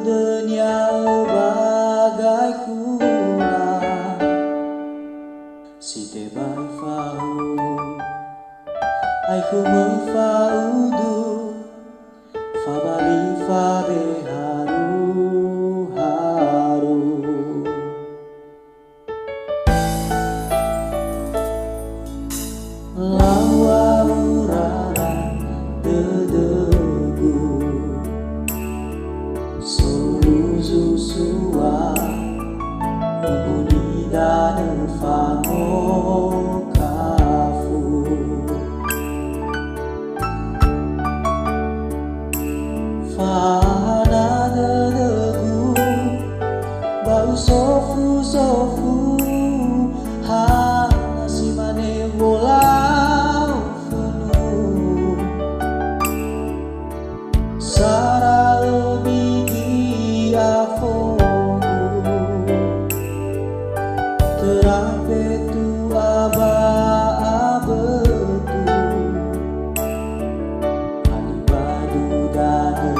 dunia bagai kulang, si te bai phao ai khu mới phao du pha bali pha be haru haru. Lawa urara dedegu soluzu sua ubuni dan fango kafu fana dedegu bau sofu sofu hana si mane bolau penuh sara lebih dia fogu terape tu aba abetu alibadu dana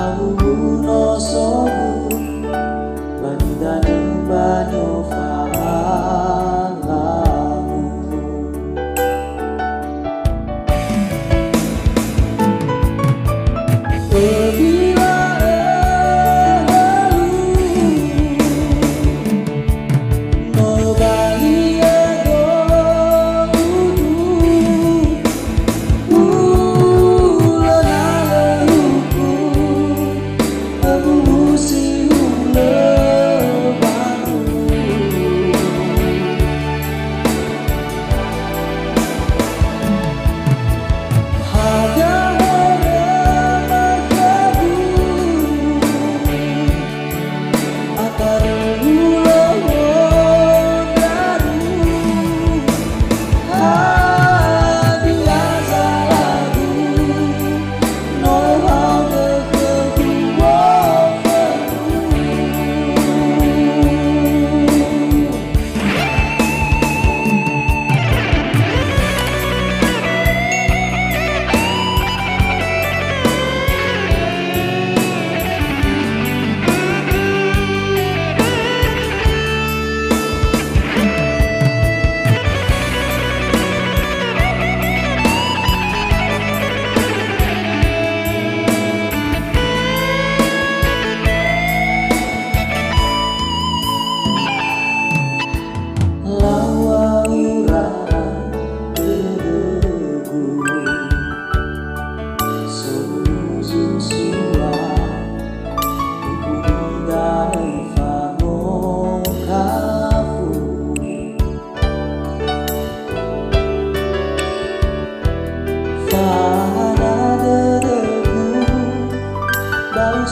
au no sogu bani dana banyo falamu. Bila no bali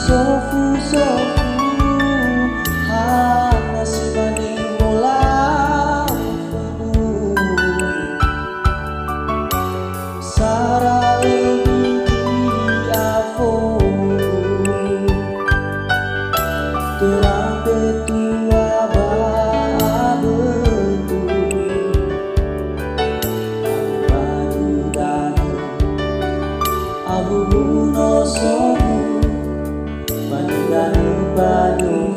sofu sofu hana si mane bolau penuh sara lebih dia fogu terang betua babetu alibadu dana abu no sogu Banyu